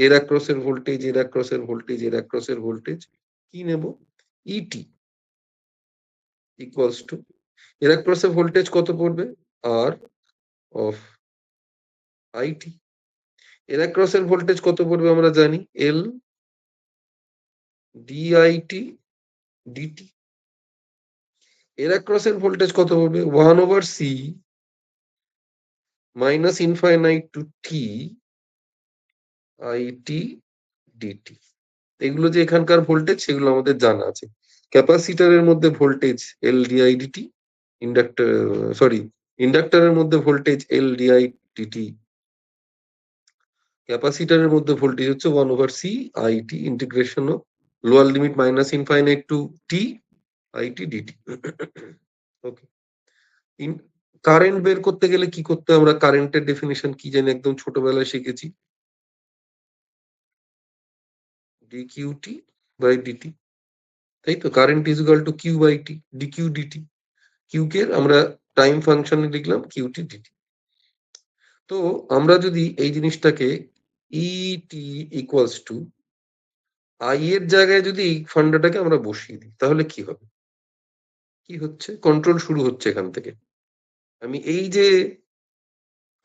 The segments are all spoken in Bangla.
এর অ্যাক্রসের ভোল্টেজ, এর অ্যাক্রসের ভোল্টেজ, এর অ্যাক্রসের ভোল্টেজ কি নেব? ইটি ইকুয়ালস টু এর অ্যাক্রসে ভোল্টেজ কত পড়বে? আর অফ আইটি। এর অ্যাক্রসের ভোল্টেজ কত পড়বে আমরা জানি, এল ডিআইটি ডিটি। এর অ্যাক্রসের ভোল্টেজ কত পড়বে? 1/c minus infinite to T IT DT. এগুলো যে এখানকার ভোল্টেজ সেগুলো আমাদের জানা আছে। ক্যাপাসিটরের মধ্যে ভোল্টেজ এল ডিআই ডিটি, ইন্ডাক্টর সরি ইন্ডাক্টরের মধ্যে ভোল্টেজ এল ডিআই ডিটি, ক্যাপাসিটরের মধ্যে ভোল্টেজ হচ্ছে 1/c IT integration of lower limit minus infinite to T IT DT. Okay, current বের করতে গেলে কি করতে, আমরা কারেন্টের ডেফিনিশন কি জানি, একদম ছোটবেলায় শিখেছি, ডিকিউটি বাই ডিটি, তাই তো? Current is equal to q by t, dq dt. Q কে আমরা টাইম ফাংশনে লিখলাম কিউটি ডিটি। তো আমরা যদি এই জিনিসটাকে ইটি ইকুয়ালস টু আই এর জায়গায় যদি এই ফান্ডাটাকে আমরা বসিয়ে দিই, তাহলে কি হবে? কি হচ্ছে? কন্ট্রোল শুরু হচ্ছে এখান থেকে। আমি এই যে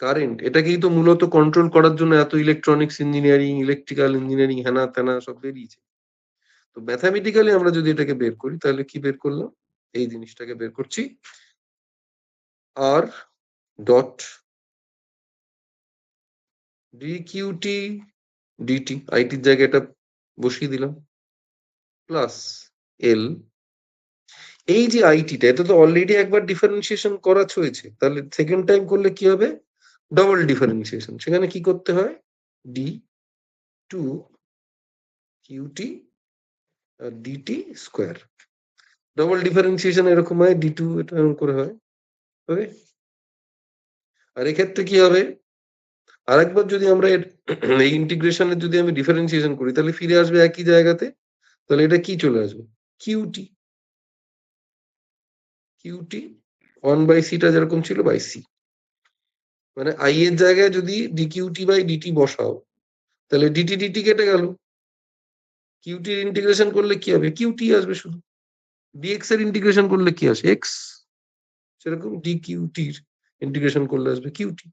কারেন্ট, এটাকেই তো মূলত কন্ট্রোল করার জন্য এত ইলেকট্রনিক্স ইঞ্জিনিয়ারিং, ইলেকট্রিক্যাল ইঞ্জিনিয়ারিং, হেনা তেনা সব বেরিয়েছে। তো ম্যাথামেটিক্যালি আমরা যদি এটাকে বের করি, তাহলে কি বের করলাম? এই জিনিসটাকে বের করছি, আর ডট ডিকিউটি ডিটি, আইটির জায়গায় এটা বসিয়ে দিলাম, প্লাস এল। এই যে আইটিটা, এটা তো অলরেডি একবার ডিফারেন্সিয়েশন করা হয়েছে, তাহলে সেকেন্ড টাইম করলে কি হবে? Double differentiation. সেখানে কি করতে হয়? ডি টু কিউটি আর ডিটি স্কোয়ার। ডবল ডিফারেন্সিয়েশন এরকম হয়, ডি টু এটা এরকম করে হয়। ওকে, আর এক্ষেত্রে কি হবে? আরেকবার যদি আমরা এই ইন্টিগ্রেশনের যদি আমি ডিফারেন্সিয়েশন করি, তাহলে ফিরে আসবে একই জায়গাতে। তাহলে এটা কি চলে আসবে? কিউটি, কিউটি 1/c-টা যেরকম ছিল বাই সি। মানে আই এর জায়গায় যদি ডিকিউটি বাই ডিটি বসাও, তাহলে ডিটি ডিটি কেটে গেল। কিউটির ইন্টিগ্রেশন করলে কি হবে? কিউটি আসবে শুধু। ডিএক্স এর ইন্টিগ্রেশন করলে কি আসে? এক্স। সেরকম ডিকিউটির ইন্টিগ্রেশন করলে আসবে কিউটি।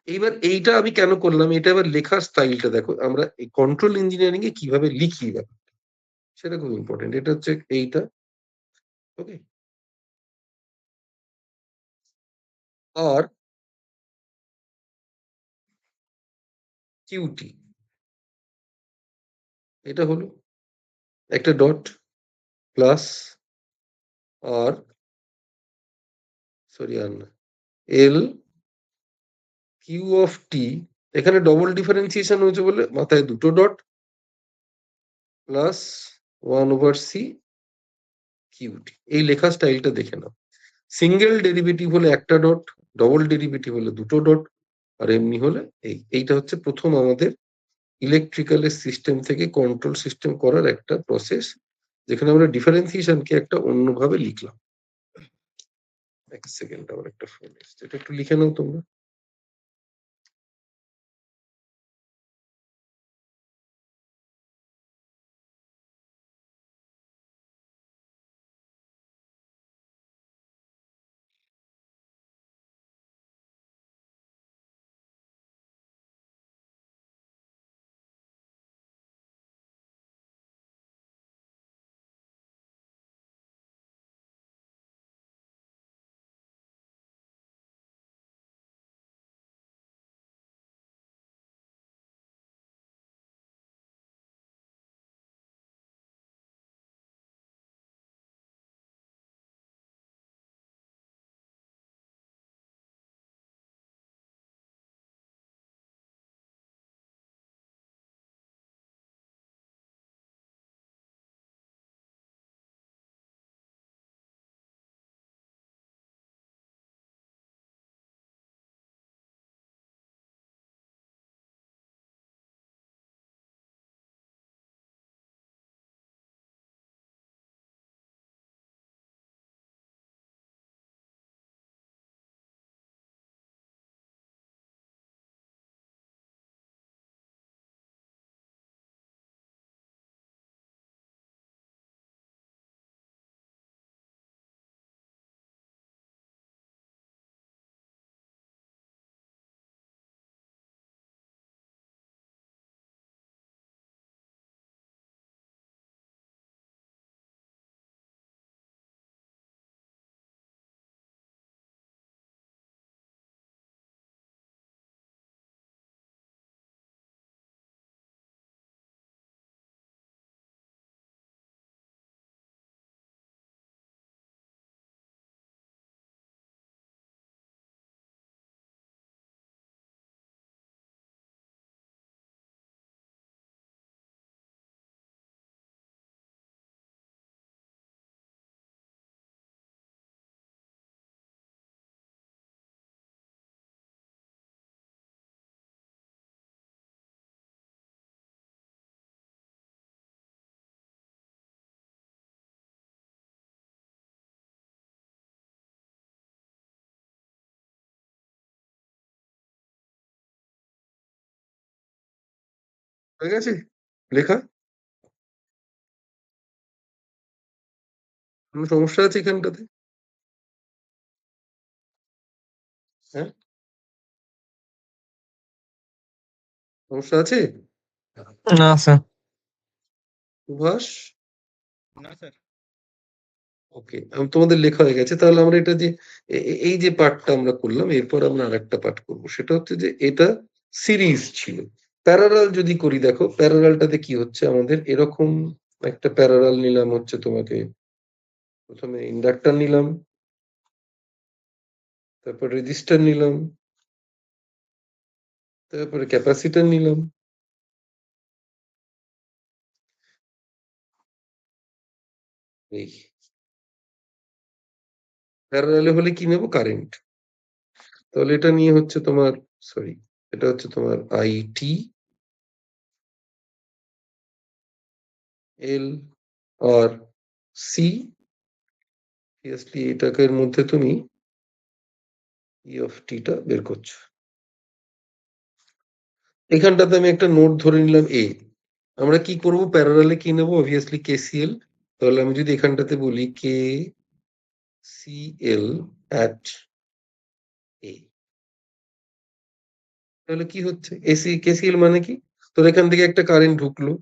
এইবার এইটা আমি কেন করলাম, এটা এবার লেখার স্টাইলটা দেখো, আমরা এই কন্ট্রোল ইঞ্জিনিয়ারিং এ কিভাবে লিখি ব্যাপারটা, সেটা খুব ইম্পর্টেন্ট। এটা হচ্ছে এইটা। ওকে, আর কিউটি এটা হলো একটা ডট, প্লাস আর সরি আর না, এল কিউ অফ টি। এখানে ডবল ডিফারেন্সিয়েশন হয়েছে বলে মাথায় দুটো ডট, প্লাস 1/c কিউটি। এই লেখা স্টাইলটা দেখে নাও। সিঙ্গেল ডেরিভেটিভ হলে একটা ডট, ডবল ডেরিভেটিভ হলে দুটো ডট, আর এমনি হলে এইটা হচ্ছে প্রথম আমাদের ইলেকট্রিক্যালের সিস্টেম থেকে কন্ট্রোল সিস্টেম করার একটা প্রসেস, যেখানে আমরা ডিফারেন্সিয়েশনকে একটা অন্যভাবে লিখলাম। এক সেকেন্ড, আমার একটা ফোন এসছে, এটা একটু লিখে নাও তোমরা। হয়ে গেছে লেখা? কোনো সমস্যা আছে এখানটাতে? হ্যাঁ? সমস্যা আছে? না স্যার। সুভাষ? না স্যার। ওকে। তোমাদের লেখা হয়ে গেছে। তাহলে আমরা এটা যে এই যে পার্টটা আমরা করলাম, এরপর আমরা আরেকটা পার্ট করব। সেটা হচ্ছে যে এটা সিরিজ ছিল। প্যারালাল যদি করি দেখো, প্যারালালটাতে কি হচ্ছে আমাদের এরকম একটা প্যারালাল নিলাম হচ্ছে তোমাকে প্রথমে ইন্ডাক্টর নিলাম, তারপর রেজিস্টর নিলাম, তারপরে ক্যাপাসিটর নিলাম। এই প্যারালালে হলে কি নেব? কারেন্ট। তাহলে এটা নিয়ে হচ্ছে তোমার সরি, এটা হচ্ছে তোমার আইটি এল আর সি। এটাকে এর মধ্যে তুমি ই অফ টি টা বের করছো। এখানটাতে আমি একটা নোট ধরে নিলাম এ। আমরা কি করব? প্যারালালে কি নেব? Obviously KCL. তাহলে আমি যদি এখানটাতে বলি K C L at a, তাহলে কি হচ্ছে? এসি কেসিএল মানে কি? তোর এখান থেকে একটা কারেন্ট ঢুকলো,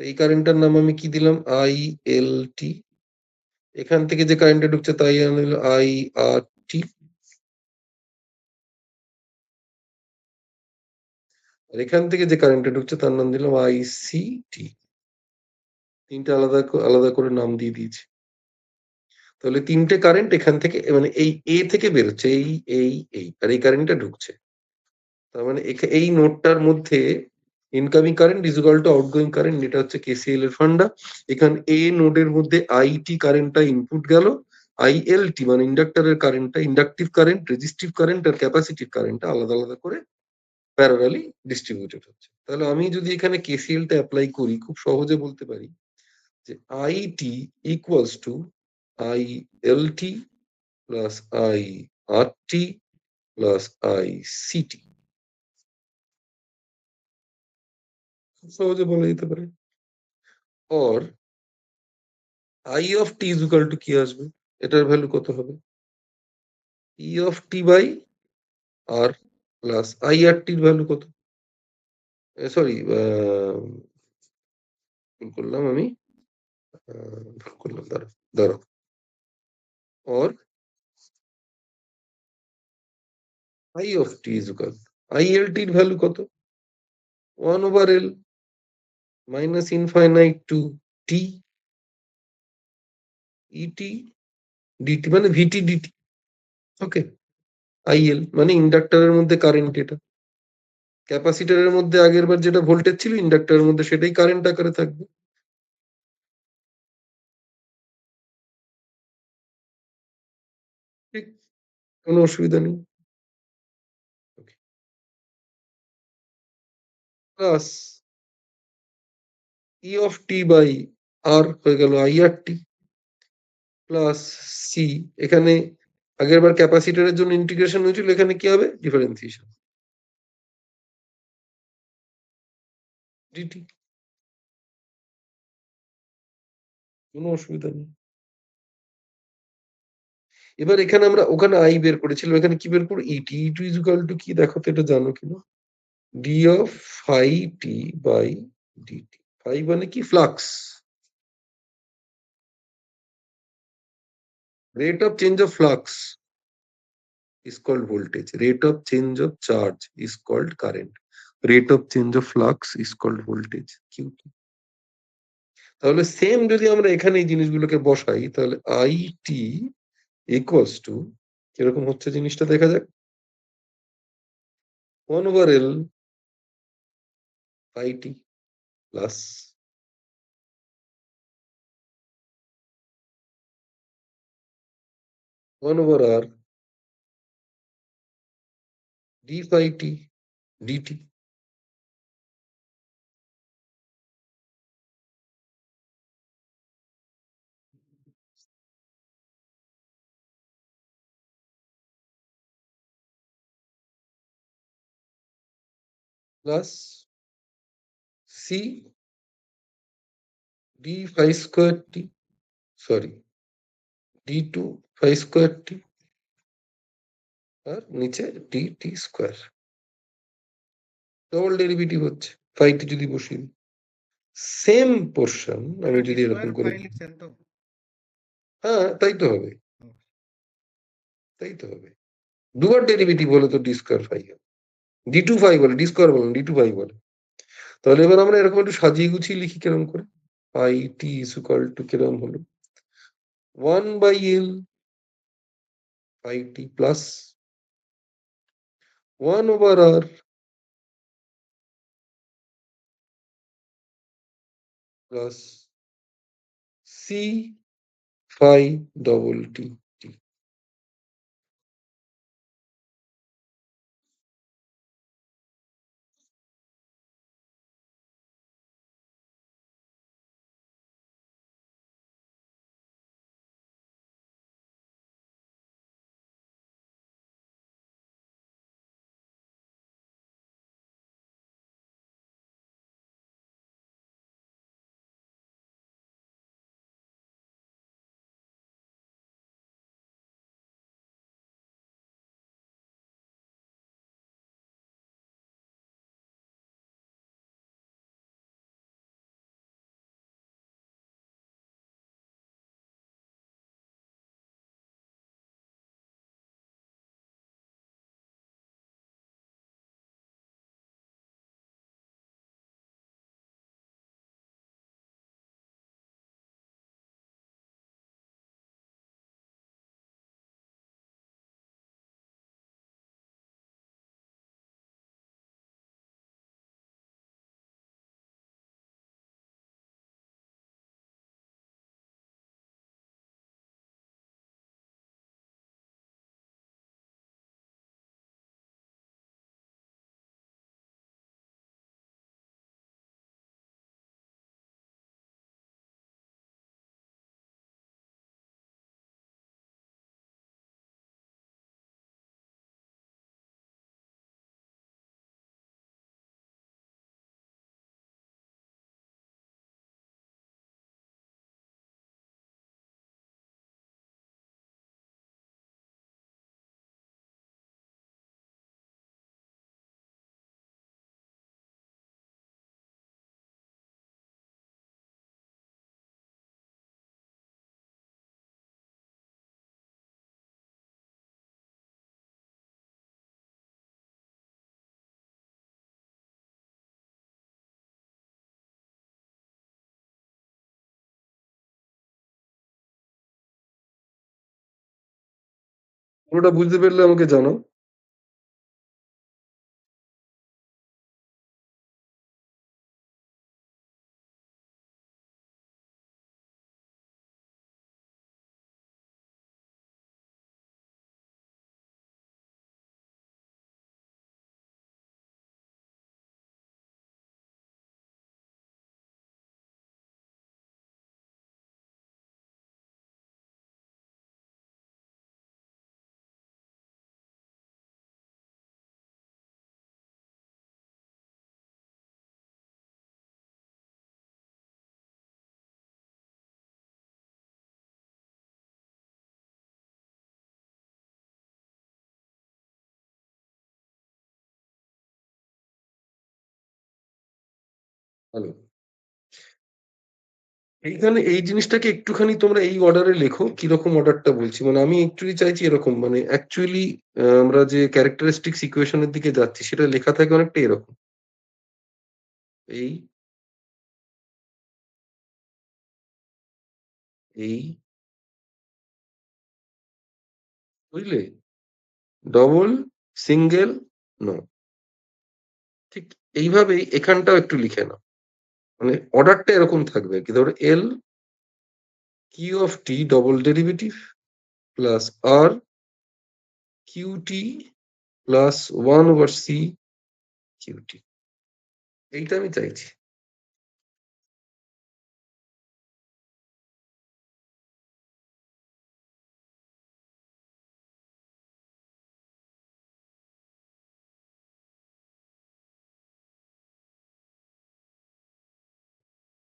এই কারেন্টটার নাম আমি কি দিলাম? আই এল টি। এখান থেকে যে কারেন্টটা ঢুকছে তাই আমি আই আর টি। আর এখান থেকে যে কারেন্টটা ঢুকছে তার নাম দিলাম আই সি টি। তিনটা আলাদা আলাদা করে নাম দিয়ে দিয়েছি। তাহলে তিনটে কারেন্ট এখান থেকে মানে এই এ থেকে বেরোচ্ছে, এই আর এই কারেন্টটা ঢুকছে। তার মানে এই নোডটার মধ্যে incoming current is equal two outgoing current, এটা হচ্ছে কেসিএল এর ফান্ডা। এখানে এ নোডের মধ্যে আইটি কারেন্টটা ইনপুট গেল, আইএলটি মানে ইন্ডাক্টরের কারেন্টটা, ইন্ডাকটিভ কারেন্ট, রেজিস্টিভ কারেন্ট আর ক্যাপাসিটিভ কারেন্টটা আলাদা আলাদা করে প্যারালালি ডিস্ট্রিবিউটেড হচ্ছে। তাহলে আমি যদি এখানে কেসিএলটা অ্যাপ্লাই করি খুব সহজে বলতে পারি যে it equals to i L t plus i R t plus i C. খুব সহজে বলা যেতে পারে। Or i of t is equal to কি আসবে? এটার ভ্যালু কত হবে? E of t by R plus i R টির ভ্যালু কত? সরি, ভুল করলাম আমি। ভুল করলাম, দাঁড়াও দাঁড়াও। Or i of t is equal I L টির ভ্যালু কত? 1/L minus infinite to T ET DT মানে ভিটি ডিটি। ওকে। আইএল মানে ইন্ডাক্টরের মধ্যে কারেন্ট, এটা ক্যাপাসিটরের মধ্যে আগের বার যেটা ভোল্টেজ ছিল ইন্ডাক্টরের মধ্যে সেটাই কারেন্ট আকারে থাকবে। ঠিক, কোনো অসুবিধা নেই। Plus e of t by R হয়ে গেল i R t plus C. এখানে আগের বার ক্যাপাসিটরের জন্য ইন্টিগ্রেশন হয়েছিল, এখানে কি হবে? Differentiation DT. কোনো অসুবিধা নেই। এবার এখানে আমরা ওখানে আই বের করেছিলাম, এখানে কি বের করবো? ET E two is equal to কি দেখো তো, এটা জানো কিনা? D of phi T by DT. Phi মানে কি? Flux. Rate of change of flux is called voltage. Rate of change of charge is called current. Rate of change of flux is called voltage. QT. তাহলে সেম যদি আমরা এখানে এই জিনিসগুলোকে বসাই তাহলে আই টি ইকুয়ালস টু কিরকম হচ্ছে জিনিসটা দেখা যাক। 1/L i t plus 1/R d phi t dt plus C d phi square t, sorry d two phi square t, আর নিচে d t square. Double derivative হচ্ছে ফাই টি যদি বসিয়ে দিই। সেম পোর্শন আমি যদি এরকম করে, ফাইল লিখছেন তো? হ্যাঁ তাই তো হবে, তাই তো হবে। দুবার ডেরিভেটিভ হলে তো ডি স্কোয়ার ফাই হবে, ডি টু ফাই বলে, ডি স্কোয়ার বলে, ডি টু ফাই বলে। তাহলে এবার আমরা এরকম একটু সাজিয়ে গুছিয়ে লিখি কেরম করে। Phi t is equal to কিরম হলো, 1/L phi t plus 1/R plus C phi double t t. পুরোটা বুঝতে পারলে আমাকে জানাও। ভালো, এইখানে এই জিনিসটাকে একটুখানি তোমরা এই অর্ডারে লেখো, কিরকম অর্ডারটা বলছি। মানে আমি একচুয়ালি চাইছি এরকম, মানে অ্যাকচুয়ালি আমরা যে ক্যারেক্টারিস্টিক্স ইকুয়েশনের দিকে যাচ্ছি সেটা লেখা থাকে অনেকটা এরকম, এই এই বুঝলে, ডবল, সিঙ্গেল, নো। ঠিক এইভাবেই এখানটাও একটু লিখে নাও, মানে অর্ডারটা এরকম থাকবে কি, ধরো L Q of T double derivative plus R Q T plus 1/c Q T, এইটা আমি চাইছি।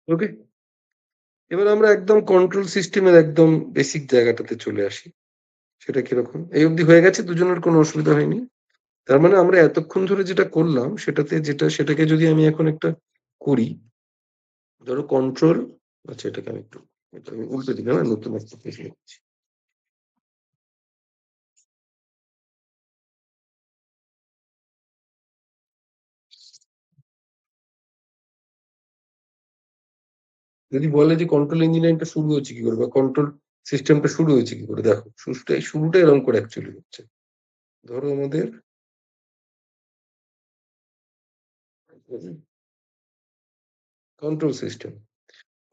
ওকে? এবার আমরা একদম কন্ট্রোল সিস্টেমের একদম বেসিক জায়গাটাতে চলে আসি। সেটা কিরকম? এই অবধি হয়ে গেছে? দুজনের কোনো অসুবিধা হয়নি? তার মানে আমরা এতক্ষণ ধরে যেটা করলাম সেটাকে যদি আমি এখন একটা করি, ধরো কন্ট্রোল, আচ্ছা এটাকে এটা আমি উল্টে দিলাম, হ্যাঁ? নতুন একটা পেজ লিখছি। যদি বলে যে কন্ট্রোল ইঞ্জিনিয়ারিংটা শুরু হয়েছে কি করে বা কন্ট্রোল সিস্টেমটা শুরু হয়েছে কি করে? দেখো শুরুটা এরকম করে অ্যাকচুয়ালি হচ্ছে। ধরো আমাদের কন্ট্রোল সিস্টেম।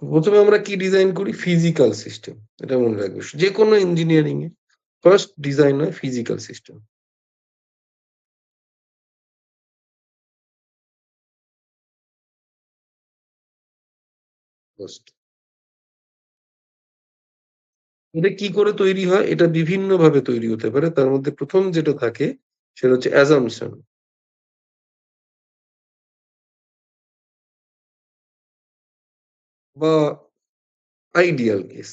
প্রথমে আমরা কি ডিজাইন করি? Physical system. এটা মনে রাখবে। যেকোনো ইঞ্জিনিয়ারিং এ ফার্স্ট ডিজাইন হয় ফিজিক্যাল সিস্টেম ফার্স্ট। এটা কি করে তৈরি হয়? এটা বিভিন্নভাবে তৈরি হতে পারে। তার মধ্যে ১ম যেটা থাকে সেটা হচ্ছে অ্যাসাম্পশন বা আইডিয়াল কেস।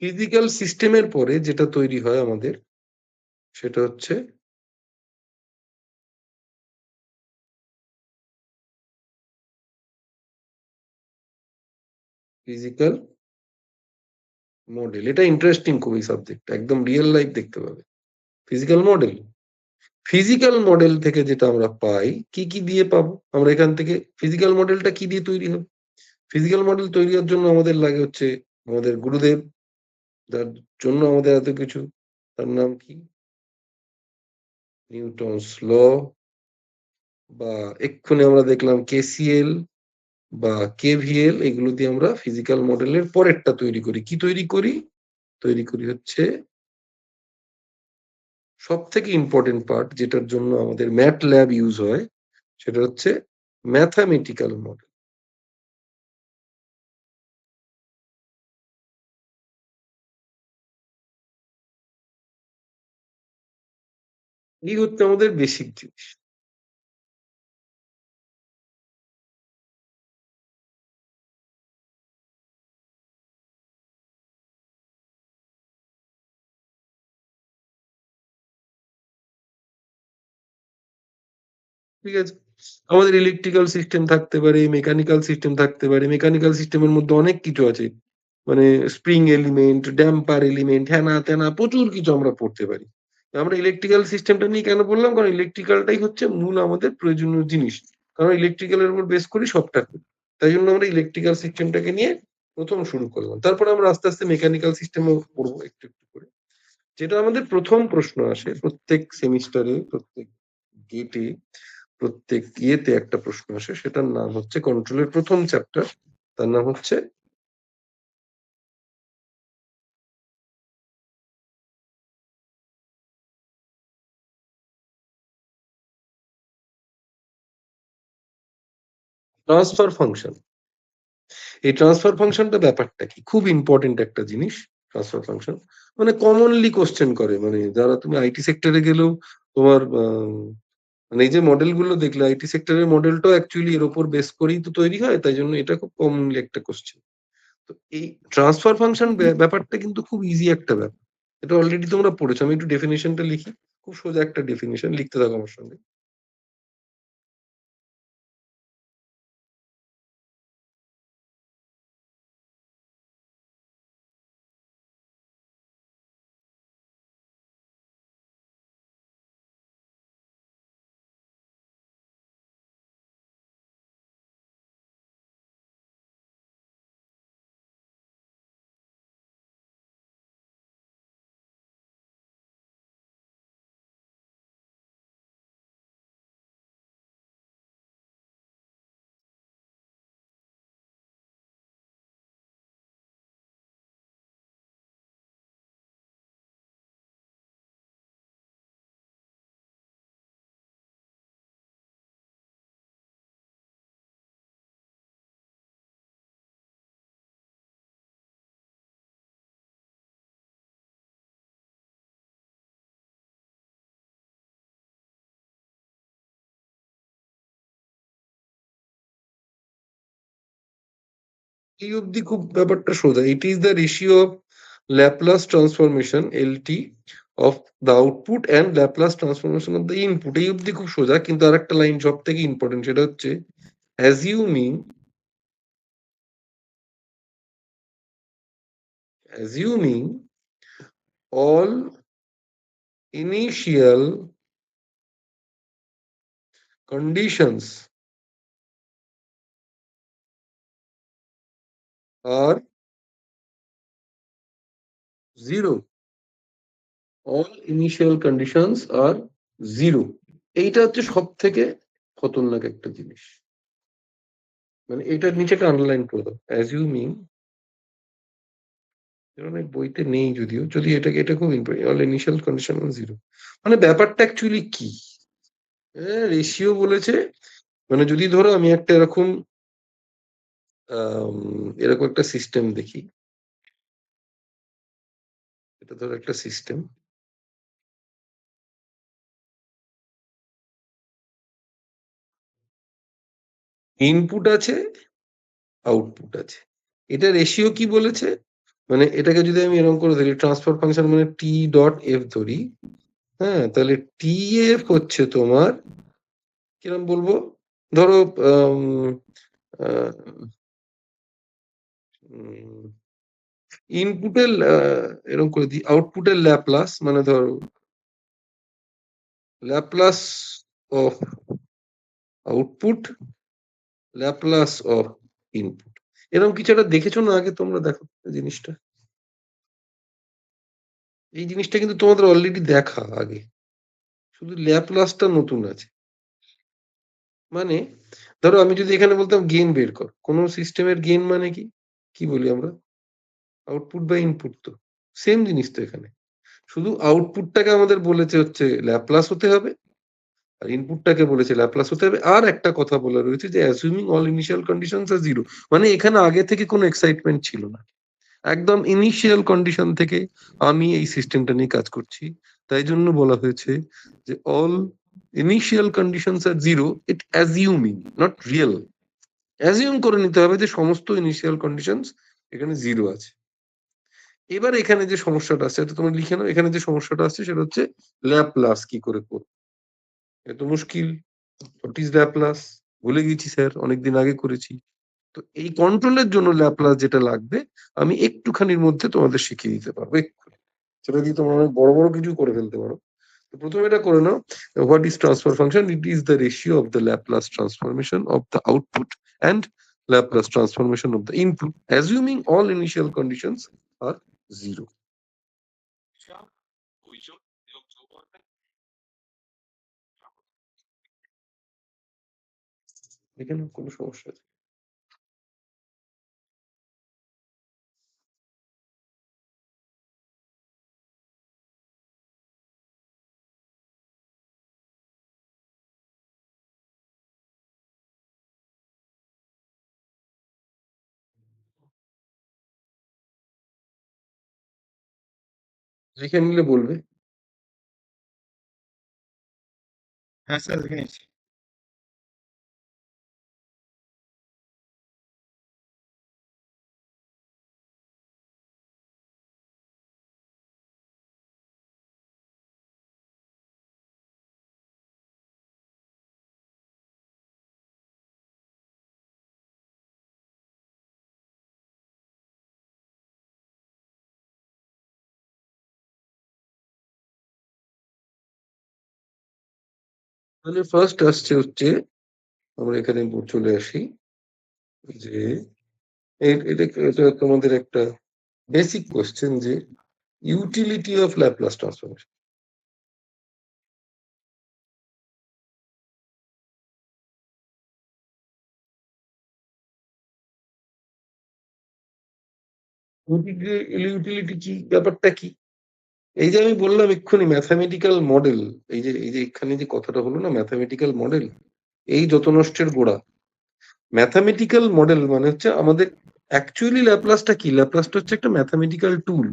ফিজিক্যাল সিস্টেমের পরে যেটা তৈরি হয় আমাদের সেটা হচ্ছে ফিজিক্যাল মডেল। এটা ইন্টারেস্টিং খুবই সাবজেক্ট। একদম রিয়াল লাইফ দেখতে পাবে। Physical model. ফিজিক্যাল মডেল থেকে যেটা আমরা পাই, কি দিয়ে পাবো? আমরা এখান থেকে ফিজিক্যাল মডেলটা কি দিয়ে তৈরি হবে? ফিজিক্যাল মডেল তৈরি হওয়ার জন্য আমাদের লাগে হচ্ছে আমাদের গুরুদেব, যার জন্য আমাদের এত কিছু। তার নাম কি? নিউটনস ল, বা এক্ষুনি আমরা দেখলাম কেসিএল বা কেভিএল, এগুলো দিয়ে আমরা ফিজিক্যাল মডেলের পরেরটা তৈরি করি। কি তৈরি করি? তৈরি করি হচ্ছে সবথেকে ইম্পোর্টেন্ট পার্ট, যেটার জন্য আমাদের ম্যাটল্যাব ইউজ হয়, সেটা হচ্ছে ম্যাথামেটিক্যাল মডেল। এই হচ্ছে আমাদের বেসিক জিনিস। ঠিক আছে? আমাদের ইলেকট্রিক্যাল সিস্টেম থাকতে পারে, মেকানিক্যাল সিস্টেম থাকতে পারে। মেকানিক্যাল সিস্টেমের মধ্যে অনেক কিছু আছে। মানে স্প্রিং এলিমেন্ট, ড্যাম্পার এলিমেন্ট, হ্যানা-ত্যানা প্রচুর কিছু আমরা পড়তে পারি। আমরা ইলেকট্রিক্যাল সিস্টেমটা নিয়ে কেন বললাম? কারণ ইলেকট্রিক্যালটাই হচ্ছে মূল আমাদের প্রয়োজনীয় জিনিস। কারণ ইলেকট্রিক্যাল এর উপর বেস করি সবটা করি। তাই জন্য আমরা ইলেকট্রিক্যাল সিস্টেমটাকে নিয়ে ১ম শুরু করলাম। তারপরে আমরা আস্তে, আস্তে মেকানিক্যাল সিস্টেমও পড়বো একটু, একটু করে। যেটা আমাদের ১ম প্রশ্ন আসে প্রত্যেক সেমিস্টারে, প্রত্যেক গেটে, প্রত্যেক ইয়েতে একটা প্রশ্ন আসে, সেটার নাম হচ্ছে কন্ট্রোলের ১ম চ্যাপ্টার। তার নাম হচ্ছে ট্রান্সফার ফাংশন। এই ট্রান্সফার ফাংশনটা ব্যাপারটা কি? খুব ইম্পোর্টেন্ট একটা জিনিস ট্রান্সফার ফাংশন। মানে কমনলি কোয়েশ্চেন করে। মানে যারা তুমি আইটি সেক্টরে গেলেও তোমার মানে এই যে মডেল গুলো দেখলে আইটি সেক্টরের মডেলটাও অ্যাকচুয়ালি এর উপর বেস করেই তো তৈরি হয়। তাই জন্য এটা খুব কমনলি একটা কোয়েশ্চেন। তো এই ট্রান্সফার ফাংশন ব্যাপারটা কিন্তু খুব ইজি একটা ব্যাপার। এটা অলরেডি তোমরা পড়েছো। আমি একটু ডেফিনিশনটা লিখি। খুব সোজা একটা ডেফিনিশন, লিখতে থাকো আমার সঙ্গে। এই অবধি খুব ব্যাপারটা সোজা। ইট is the ratio of Laplace transformation LT of the output and Laplace transformation of the input. এই অবধি খুব সোজা, কিন্তু আরেকটা লাইন সব থেকে ইম্পর্টেন্ট, সেটা হচ্ছে assuming all initial conditions are zero. All initial conditions are zero. এইটা হচ্ছে সব থেকে খতরনাক একটা জিনিস। মানে এটার নিচে একটা আন্ডারলাইন করে দাও, অ্যাজিউমিং, অনেক বইতে নেই যদিও, যদি এটা খুব important, all initial condition zero. মানে ব্যাপারটা অ্যাকচুয়ালি কি, রেশিও বলেছে, মানে যদি ধরো আমি একটা এরকম একটা সিস্টেম দেখি, এটা ধরো একটা সিস্টেম, ইনপুট আছে, আউটপুট আছে, এটা রেশিও কি বলেছে, মানে এটাকে যদি আমি এরকম করে ধরি, ট্রান্সফার ফাংশন মানে টি ডট এফ ধরি, হ্যাঁ, তাহলে টি এফ হচ্ছে তোমার, কিরম বলবো, ধরো ইনপুটের এরকম করে দিই, আউটপুটের ল্যাপ্লাস, মানে ধরো Laplace of output, Laplace of input. এরকম কিছু একটা দেখেছো না আগে তোমরা? দেখো জিনিসটা, এই জিনিসটা কিন্তু তোমাদের অলরেডি দেখা আগে, শুধু ল্যাপ্লাসটা নতুন আছে। মানে ধরো আমি যদি এখানে বলতাম গেইন বের কর, কোন সিস্টেমের গেইন মানে কি, কি বলি আমরা, আউটপুট বা ইনপুট, তো সেম জিনিস তো এখানে, শুধু আউটপুটটাকে আমাদের বলেছে হচ্ছে ল্যাপ্লাস হতে হবে, আর ইনপুটটাকে বলেছে ল্যাপ্লাস হতে হবে। আর একটা কথা বলা রয়েছে যে অ্যাসিউমিং all initial conditions are zero, মানে এখানে আগে থেকে কোনো এক্সাইটমেন্ট ছিল না, একদম ইনিশিয়াল কন্ডিশন থেকে আমি এই সিস্টেমটা নিয়ে কাজ করছি, তাই জন্য বলা হয়েছে যে all initial conditions are zero, it assuming not real, assume করে নিতে হবে যে সমস্ত ইনিশিয়াল কন্ডিশনস এখানে জিরো আছে। এবার এখানে যে সমস্যাটা আসছে, এটা তোমরা লিখে নাও, এখানে যে সমস্যাটা আসছে সেটা হচ্ছে ল্যাপ্লাস কি করে করব, এত মুশকিল, হোয়াট ইজ ল্যাপ্লাস, ভুলে গেছি স্যার, অনেকদিন আগে করেছি। তো এই কন্ট্রোলের জন্য ল্যাপ্লাস যেটা লাগবে, আমি একটুখানির মধ্যে তোমাদের শিখিয়ে দিতে পারবো এক্ষুনি, সেটা দিয়ে তোমরা অনেক বড় বড় কিছু করে ফেলতে পারো। তো প্রথমে এটা করে নাও, what is transfer function, it is the ratio of the Laplace transformation of the output and Laplace transformation of the input, assuming all initial conditions are zero. এখানে কোনো সমস্যা আছে? লিখে নিলে বলবে। হ্যাঁ স্যার, দেখে নিচ্ছি। তাহলে ফার্স্ট আসছে হচ্ছে, আমরা এখানে চলে আসি, যে এটা এটা তোমাদের একটা বেসিক কোশ্চেন, যে utility of Laplace transformation. Utility কি, ব্যাপারটা কি, এই যে আমি বললাম এক্ষুনি ম্যাথামেটিক্যাল মডেল, এই যে এখানে যে কথাটা হলো না, ম্যাথামেটিক্যাল মডেল, এই যত নষ্টের গোড়া। ম্যাথামেটিক্যাল মডেল মানে হচ্ছে আমাদের, অ্যাকচুয়ালি ল্যাপ্লাসটা কি, ল্যাপ্লাসটা হচ্ছে একটা ম্যাথামেটিক্যাল টুল,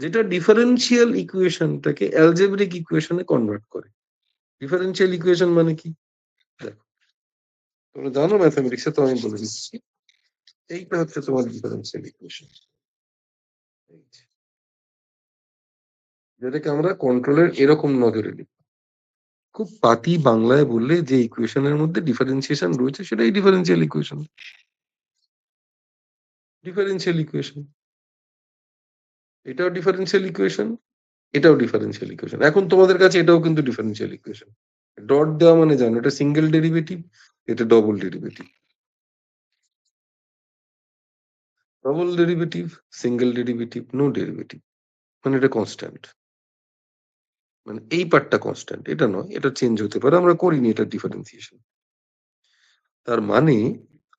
যেটা ডিফারেন্সিয়াল ইকুয়েশনটাকে অ্যালজেব্রিক ইকুয়েশনে কনভার্ট করে। ডিফারেন্সিয়াল ইকুয়েশন মানে কি, দেখো তোমরা জানো ম্যাথামেটিক্সে, তো আমি বলে দিচ্ছি, এইটা হচ্ছে তোমার ডিফারেন্সিয়াল ইকুয়েশন, যেটাকে আমরা কন্ট্রোলের এরকম নজরে লিখি। খুব পাতি বাংলায় বললে যে ইকুয়েশনের মধ্যে ডিফারেন্সিয়েশন রয়েছে সেটাই ডিফারেন্সিয়াল ইকুয়েশন। ডিফারেন্সিয়াল ইকুয়েশন, এটাও ডিফারেন্সিয়াল ইকুয়েশন, এটাও ডিফারেন্সিয়াল ইকুয়েশন। এখন তোমাদের কাছে এটাও কিন্তু ডিফারেন্সিয়াল ইকুয়েশন। ডট দেওয়া মানে জানো এটা সিঙ্গেল ডেরিভেটিভ, এটা double derivative. Double derivative, single derivative, no derivative, মানে এটা কনস্ট্যান্ট। মানে এই পার্টটা কনস্ট্যান্ট, এটা নয়, এটা চেঞ্জ হতে পারে, আমরা করিনি এটা ডিফারেন্সিয়েশন। তার মানে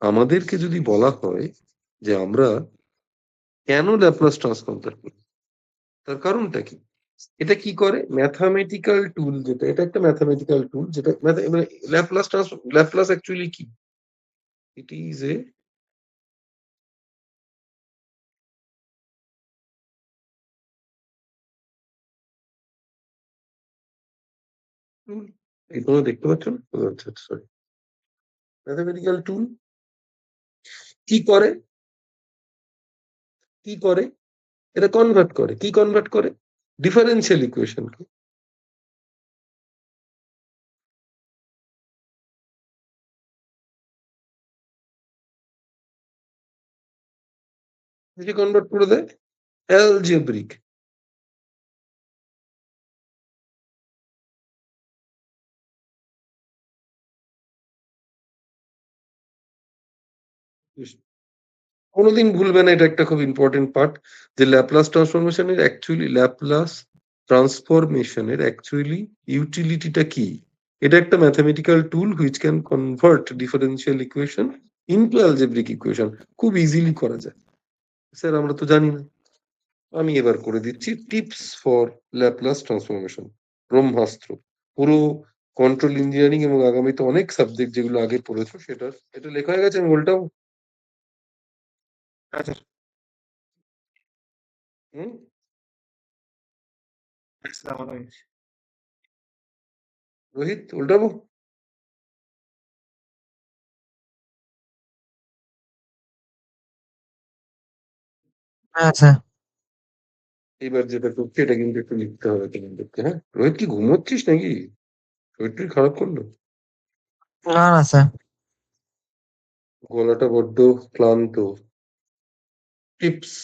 আমাদেরকে যদি বলা হয় যে আমরা কেন ল্যাপ্লাস ট্রান্সফর্ম করি, তার কারণটা কি? এটা কি করে ম্যাথামেটিক্যাল টুল, যেটা এটা একটা ম্যাথামেটিক্যাল টুল, যেটা মানে ল্যাপ্লাস ট্রান্সফর্ম, ল্যাপ্লাস অ্যাকচুয়ালি কি? ইট ইজ এ টুল। এই তোমরা দেখতে পাচ্ছ না? আচ্ছা সরি, ম্যাথামেটিক্যাল টুল। কি করে? কি করে? এটা কনভার্ট করে। কি কনভার্ট করে? ডিফারেন্সিয়াল ইকুয়েশনকে। যে কনভার্ট করে দেয় অ্যালজেব্রিক। কোনোদিন ভুলবে না, এটা একটা খুব ইম্পর্টেন্ট পার্ট, যে ল্যাপ্লাস ট্রান্সফরমেশনের অ্যাকচুয়ালি ল্যাপ্লাস ট্রান্সফরমেশনের অ্যাকচুয়ালি ইউটিলিটিটা কি? এটা একটা mathematical tool which can convert differential equation into algebraic equation. খুব ইজিলি করা যায়। স্যার আমরা তো জানি না। আমি এবার করে দিচ্ছি টিপস ফর ল্যাপ্লাস ট্রান্সফরমেশন, ব্রহ্মাস্ত্র। পুরো কন্ট্রোল ইঞ্জিনিয়ারিং এবং আগামীতে অনেক সাবজেক্ট যেগুলো আগে পড়েছো সেটা এটা লেখা হয়ে গেছে, আমি বলটাও। আচ্ছা হুম, আচ্ছা আমার হয়েছে। রোহিত উল্টাবো? আচ্ছা। এবার যেটা করছি এটা কিন্তু একটু লিখতে হবে তোমাদেরকে, হ্যাঁ? রোহিত কি ঘুমোচ্ছিস নাকি? শরীরটা খারাপ করলো? না না স্যার। গলাটা বড্ড ক্লান্ত। টিপস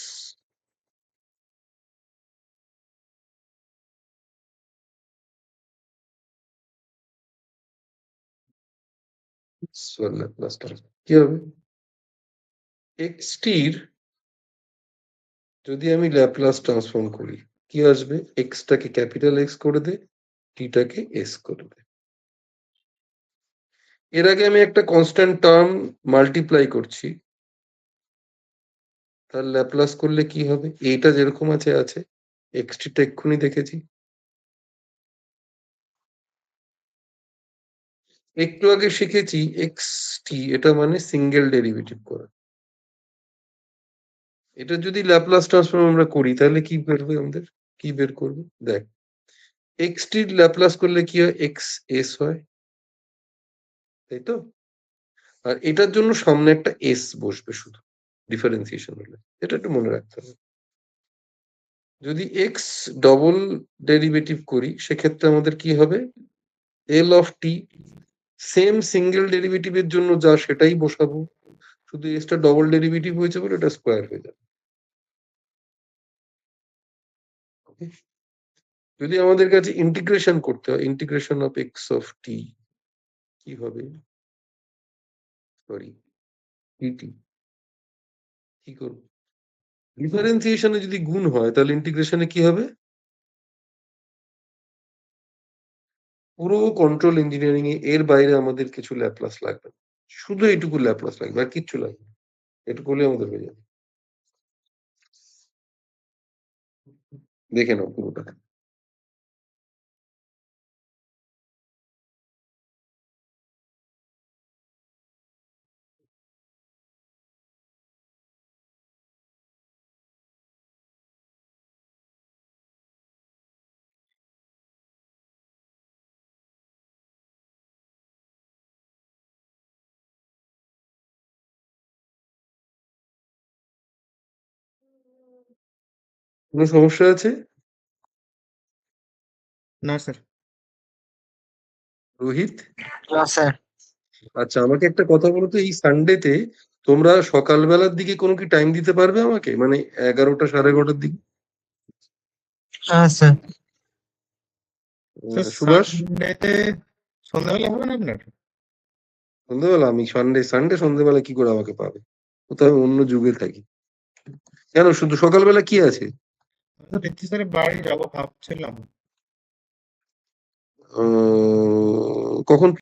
কি হবে? এক্স টির যদি আমি ল্যাপ্লাস ট্রান্সফর্ম করি কি আসবে? এক্স টাকে ক্যাপিটাল এক্স করে দে, টিটাকে এস করে দে। এর আগে আমি একটা কনস্ট্যান্ট টার্ম মাল্টিপ্লাই করছি, তার ল্যাপ্লাস করলে কি হবে? এইটা যেরকম আছে আছে, এক্স টিটা এক্ষুনি দেখেছি। একটু আগে শিখেছি এক্স টি, এটা মানে সিঙ্গেল ডেরিভেটিভ করা। এটা যদি ল্যাপ্লাস ট্রান্সফর্ম আমরা করি তাহলে কি বেরোবে আমাদের? কি বের করবে দেখ, এক্স টির ল্যাপ্লাস করলে কি হয়? এক্স এস হয়, তাই তো? আর এটার জন্য সামনে একটা এস বসবে শুধু, ডিফারেন্সিয়েশন হলে। এটা একটু মনে রাখতে হবে। যদি এক্স ডবল ডেরিভেটিভ করি সেক্ষেত্রে আমাদের কি হবে? L of T, same single ডেরিভেটিভের জন্য যা সেটাই বসাবো, শুধু এসটা ডবল ডেরিভেটিভ হয়েছে বলে এটা স্কোয়ার হয়ে যাবে। Okay? যদি আমাদের কাছে ইন্টিগ্রেশন করতে হয়, ইন্টিগ্রেশন অফ এক্স অফ টি কি হবে? সরি, টি কি করবো? ডিফারেন্সিয়েশনে যদি গুণ হয় তাহলে ইন্টিগ্রেশনে কি হবে? পুরো কন্ট্রোল ইঞ্জিনিয়ারিং এ এর বাইরে আমাদের কিছু ল্যাপ্লাস লাগবে না। শুধু এইটুকু ল্যাপ্লাস লাগবে, আর কিচ্ছু লাগবে না। এটুকু হলে আমাদের হয়ে যাবে। দেখে নাও পুরোটা। কোনো সমস্যা আছে? না স্যার। রোহিত? না স্যার। আচ্ছা, আমাকে একটা কথা বলো তো, এই সানডেতে তোমরা সকালবেলার দিকে কোনো কি টাইম দিতে পারবে আমাকে? মানে 11টা 11:30টার দিকে? হ্যাঁ স্যার। স্যার সুভাষ? সানডেতে সন্ধ্যাবেলা হবে না আপনার? সন্ধ্যেবেলা? আমি সানডে সন্ধ্যেবেলা কি করে আমাকে পাবে? ও তো আমি অন্য যুগে থাকি। কেন, শুধু সকালবেলা কি আছে? আমি তো ঋত্বিক স্যারের বাড়ি যাবো ভাবছিলাম। কখন